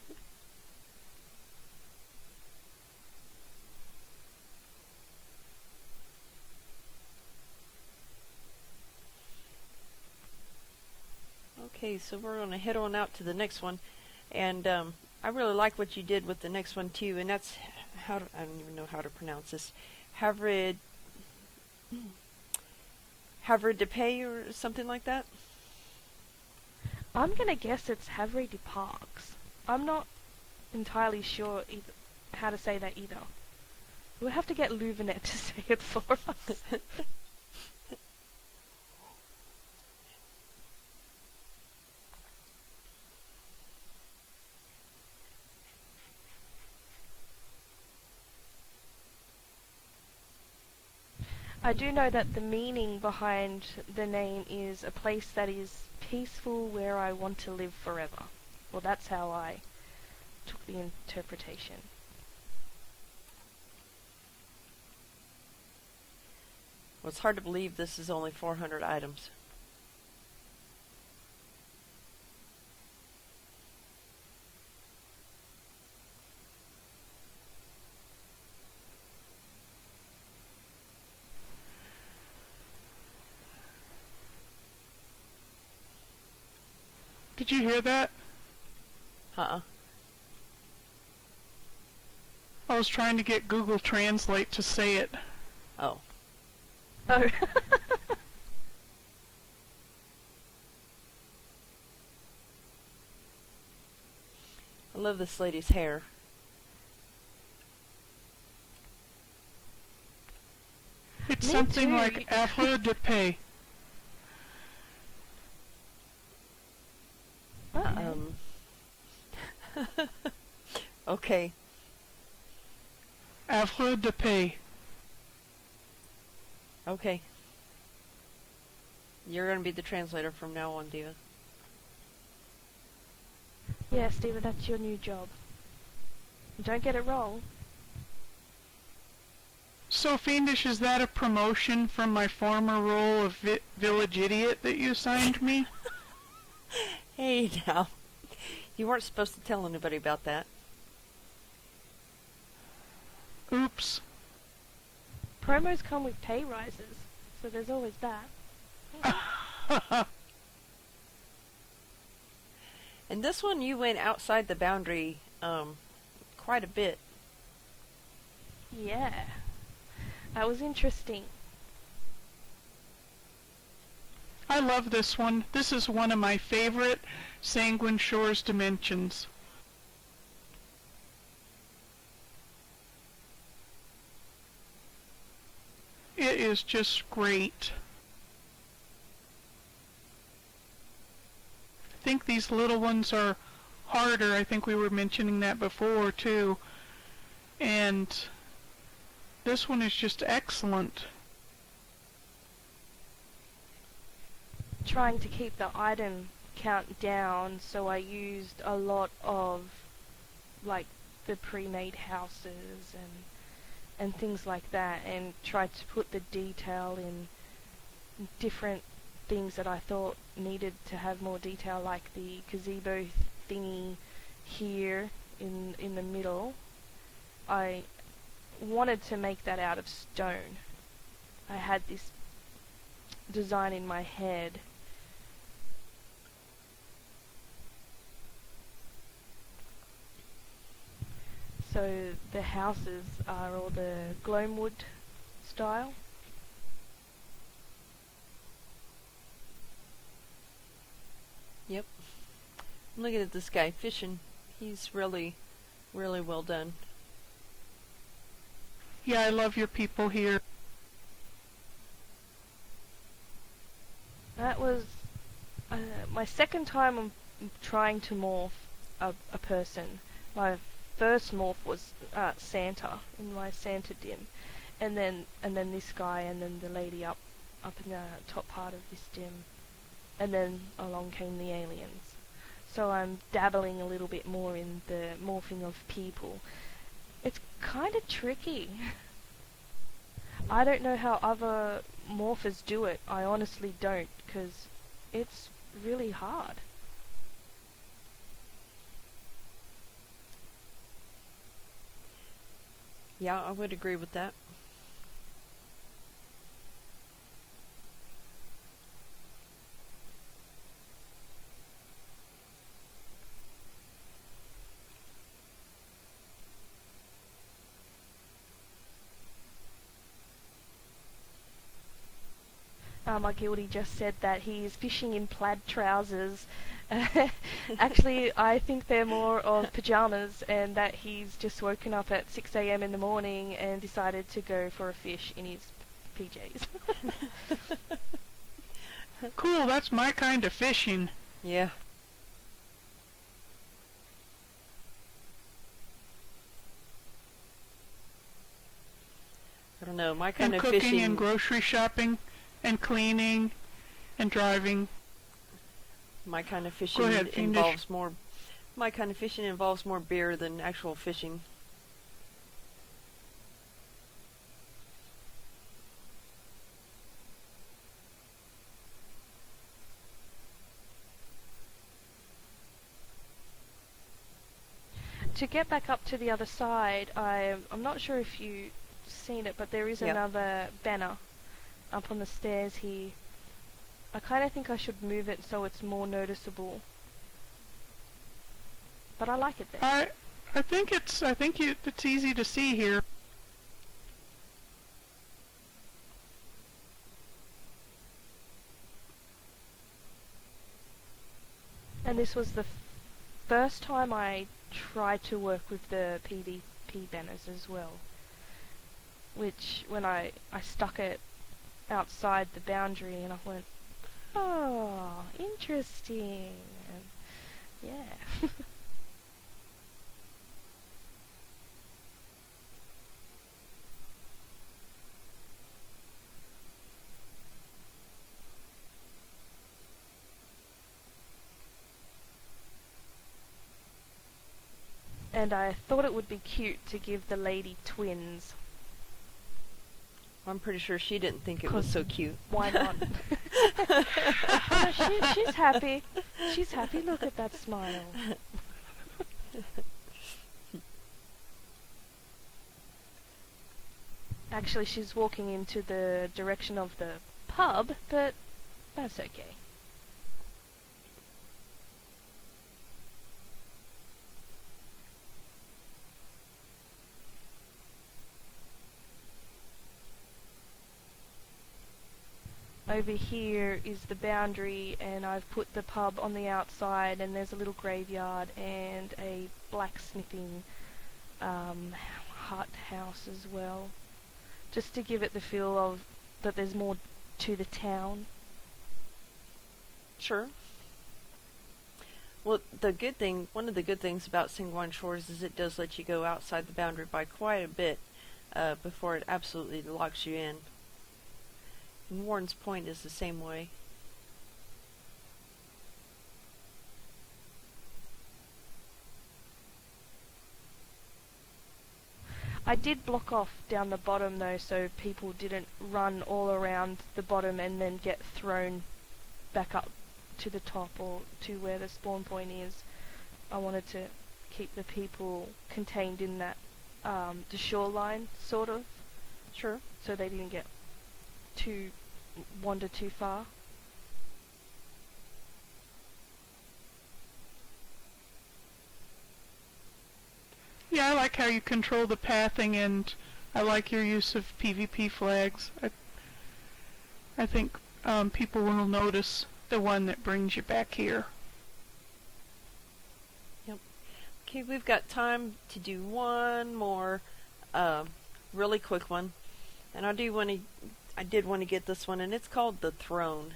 Okay, so we're going to head on out to the next one, and I really like what you did with the next one too, and that's I don't even know how to pronounce this, Havre Havre de Pay or something like that. I'm gonna guess it's Havre de Parks. I'm not entirely sure how to say that either. We'll have to get Louvenet to say it for us. I do know that the meaning behind the name is a place that is peaceful where I want to live forever. Well, that's how I took the interpretation. Well, it's hard to believe this is only 400 items. Did you hear that? Uh-uh. I was trying to get Google Translate to say it. Oh. Oh. I love this lady's hair. It's Me something too. like Afro de Pay. Okay. Afro de Pay. Okay. You're going to be the translator from now on, Diva. Yeah, Stephen, that's your new job. Don't get it wrong. So, Fiendish, is that a promotion from my former role of village idiot that you assigned me? Hey, now. You weren't supposed to tell anybody about that. Oops. Promos come with pay rises, so there's always that. And this one you went outside the boundary quite a bit. Yeah. That was interesting. I love this one. This is one of my favorite Sanguine Shores dimensions. It is just great. I think these little ones are harder. I think we were mentioning that before too. And this one is just excellent. Trying to keep the item count down, so I used a lot of like the pre-made houses and things like that, and tried to put the detail in different things that I thought needed to have more detail, like the gazebo thingy here in the middle. I wanted to make that out of stone. I had this design in my head. So the houses are all the gloamwood style. Yep. I'm looking at this guy fishing. He's really, really well done. Yeah, I love your people here. That was my second time I'm trying to morph a person. My first morph was Santa in my Santa dim, and then this guy, and then the lady up in the top part of this dim, and then along came the aliens. So I'm dabbling a little bit more in the morphing of people. It's kind of tricky. I don't know how other morphers do it. I honestly don't, because it's really hard. Yeah, I would agree with that. my guildie just said that he's fishing in plaid trousers. Actually, I think they're more of pajamas, and that he's just woken up at 6 a.m. in the morning and decided to go for a fish in his PJs. Cool, that's my kind of fishing. Yeah. I don't know, my kind And of cooking fishing. and grocery shopping and cleaning and driving. My kind of fishing Go ahead, Fiendish. involves more. My kind of fishing involves more beer than actual fishing. To get back up to the other side, I'm not sure if you've seen it, but there is Yep. another banner up on the stairs here. I kind of think I should move it so it's more noticeable. But I like it there. I think it's easy to see here. And this was the first time I tried to work with the PvP banners as well. Which, when I stuck it outside the boundary and I went, oh, interesting. And yeah. And I thought it would be cute to give the lady twins. I'm pretty sure she didn't think it was so cute. Why not? Oh, she's happy. She's happy. Look at that smile. Actually, she's walking into the direction of the pub, but that's okay. Over here is the boundary, and I've put the pub on the outside, and there's a little graveyard and a blacksmithing hut house as well, just to give it the feel of that there's more to the town. Sure. Well, one of the good things about Singwan Shores is it does let you go outside the boundary by quite a bit before it absolutely locks you in. And Warren's Point is the same way. I did block off down the bottom though, so people didn't run all around the bottom and then get thrown back up to the top or to where the spawn point is. I wanted to keep the people contained in that the shoreline, sort of. Sure. So they didn't get wander too far. Yeah, I like how you control the pathing, and I like your use of PvP flags. I think people will notice the one that brings you back here. Yep. Okay, we've got time to do one more really quick one. And I did want to get this one, and it's called The Throne.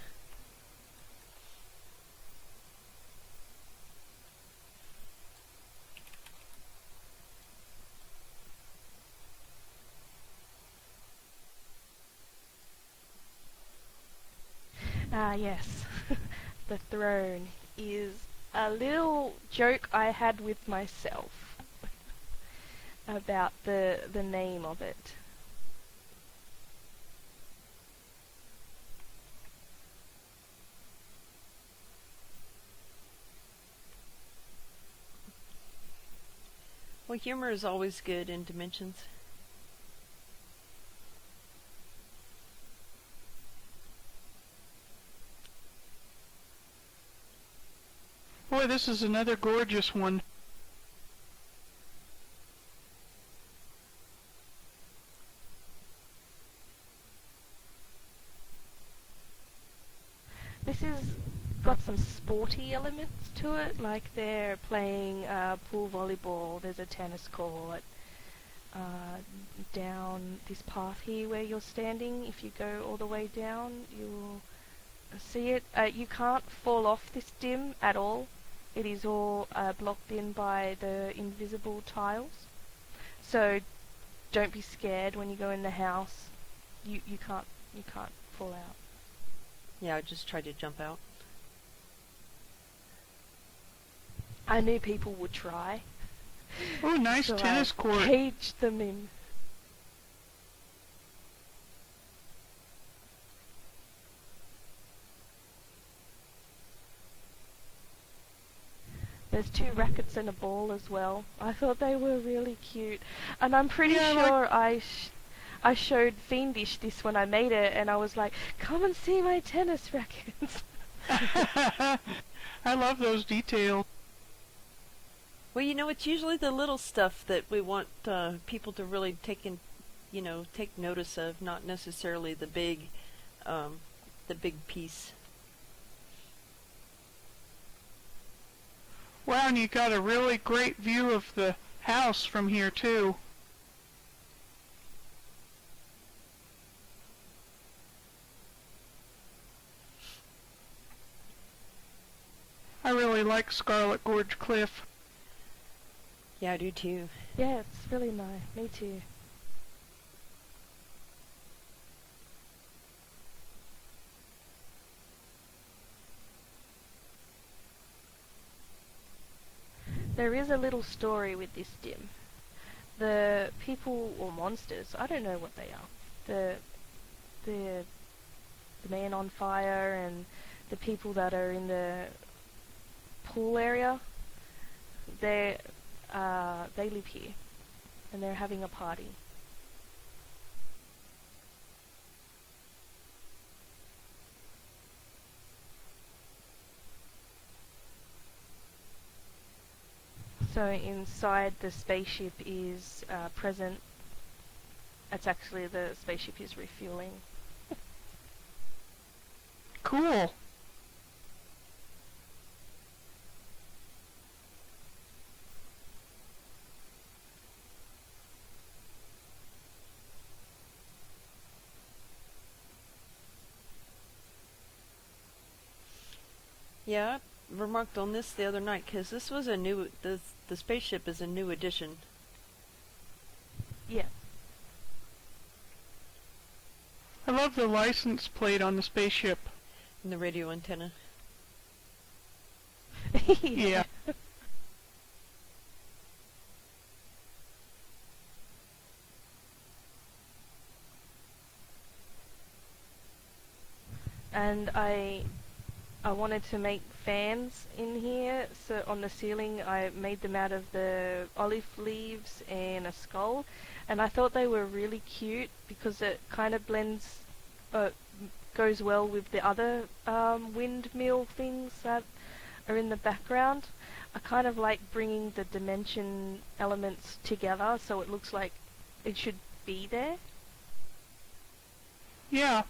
Yes. The Throne is a little joke I had with myself about the name of it. Well, humor is always good in Dimensions. Boy, this is another gorgeous one. This is got some sporty elements to it, like they're playing pool volleyball. There's a tennis court down this path here where you're standing. If you go all the way down, you'll see it. You can't fall off this dim at all. It is all blocked in by the invisible tiles. So don't be scared when you go in the house. You can't fall out. Yeah, I just tried to jump out. I knew people would try. Oh, nice So tennis I court. caged them in. There's 2 rackets and a ball as well. I thought they were really cute. And I'm pretty sure I showed Fiendish this when I made it, and I was like, come and see my tennis rackets. I love those details. Well, it's usually the little stuff that we want people to really take notice of, not necessarily the big piece. Wow, and you got a really great view of the house from here too. I really like Scarlet Gorge Cliff. Yeah, I do too. Yeah, it's really nice. Me too. There is a little story with this dim. The people or monsters, I don't know what they are. The man on fire and the people that are in the pool area, they live here and they're having a party. So inside the spaceship is present. It's actually the spaceship is refueling. Cool. Yeah, I remarked on this the other night because this was the spaceship is a new addition. Yeah. I love the license plate on the spaceship. And the radio antenna. Yeah. And I wanted to make fans in here, so on the ceiling I made them out of the olive leaves and a skull, and I thought they were really cute because it kind of blends, goes well with the other windmill things that are in the background. I kind of like bringing the dimension elements together so it looks like it should be there. Yeah.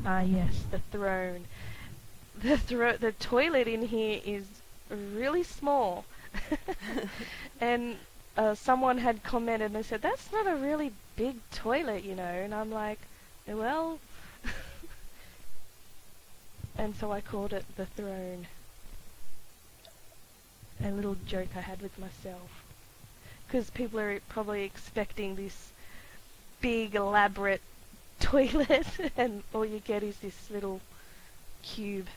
Ah yes, the throne. The toilet in here is really small. And someone had commented and said, that's not a really big toilet, and I'm like, well... And so I called it the throne. A little joke I had with myself. Because people are probably expecting this big, elaborate toilet, and all you get is this little cube.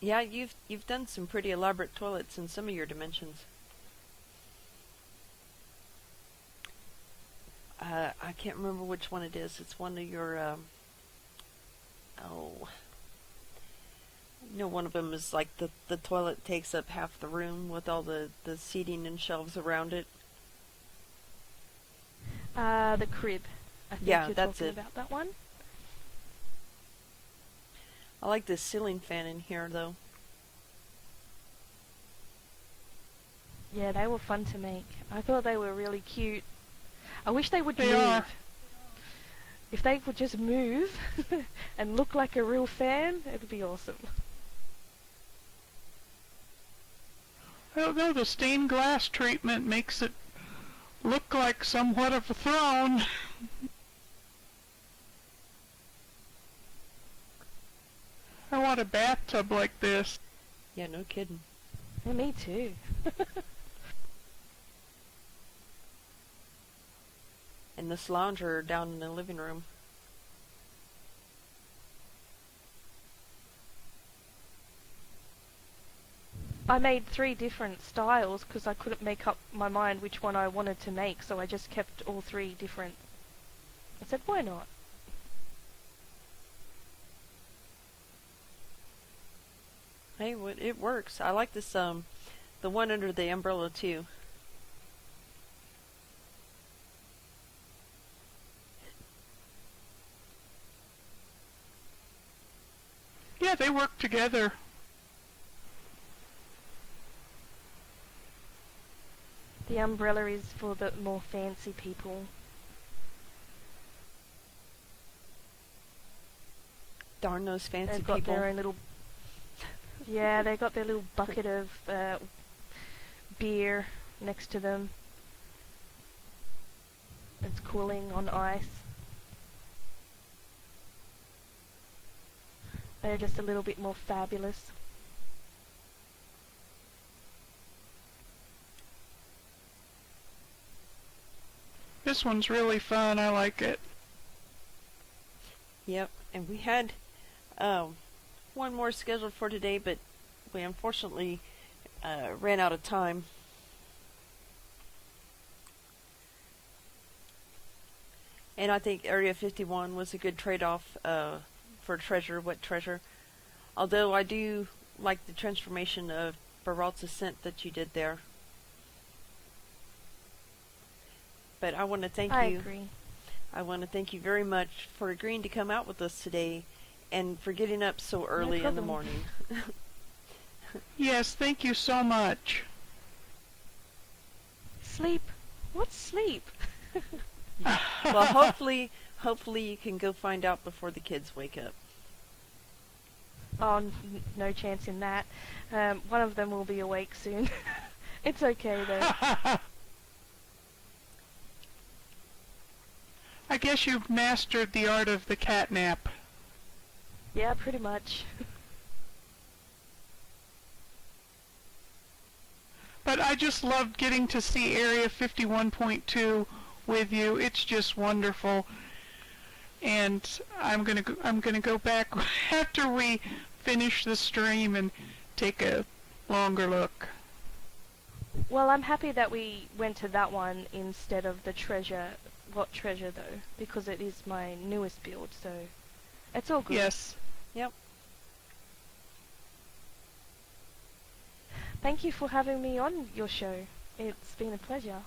Yeah, you've done some pretty elaborate toilets in some of your dimensions. I can't remember which one it is. It's one of your one of them is like the toilet takes up half the room with all the seating and shelves around it. The crib. I think Yeah, you're that's talking it. about that one. I like this ceiling fan in here, though. Yeah, they were fun to make. I thought they were really cute. I wish they would They move. are. If they would just move and look like a real fan, it would be awesome. I don't know, the stained glass treatment makes it look like somewhat of a throne. I want a bathtub like this. Yeah, no kidding. Yeah, me too. And this lounger down in the living room. I made 3 different styles because I couldn't make up my mind which one I wanted to make, so I just kept all 3 different. I said, why not? Hey, it works. I like this, the one under the umbrella, too. Yeah, they work together. The umbrella is for the more fancy people. Darn those fancy They've got people. their own little... Yeah, they got their little bucket of beer next to them. It's cooling on ice. They're just a little bit more fabulous. This one's really fun. I like it. Yep, and we had one more scheduled for today, but we unfortunately ran out of time. And I think Area 51 was a good trade-off for treasure, wet treasure. Although I do like the transformation of Baralt's Ascent that you did there. But I want to thank you. I agree. I want to thank you very much for agreeing to come out with us today and for getting up so early in the problem. morning. Yes, thank you so much. Sleep? What's sleep? Well, hopefully you can go find out before the kids wake up. Oh, no chance in that. One of them will be awake soon. It's okay though. I guess you've mastered the art of the catnap. Yeah, pretty much. But I just loved getting to see Area 51.2 with you. It's just wonderful. And I'm gonna go back after we finish the stream and take a longer look. Well, I'm happy that we went to that one instead of the treasure. What treasure though? Because it is my newest build, so it's all good. Yes. Yep. Thank you for having me on your show. It's been a pleasure.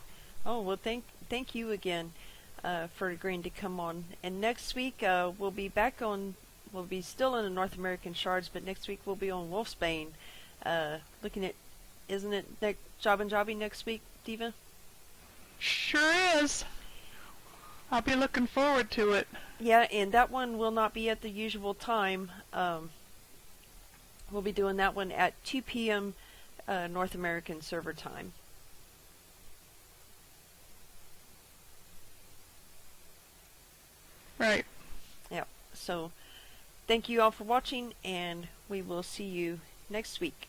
Oh, well, thank you again for agreeing to come on. And next week we'll be back on. We'll be still in the North American shards, but next week we'll be on Wolfsbane, looking at. Isn't it Jobby next week, Diva? Sure is. I'll be looking forward to it. Yeah, and that one will not be at the usual time. We'll be doing that one at 2 p.m. North American server time. Right. Yeah. So, thank you all for watching, and we will see you next week.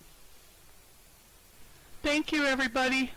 Thank you, everybody.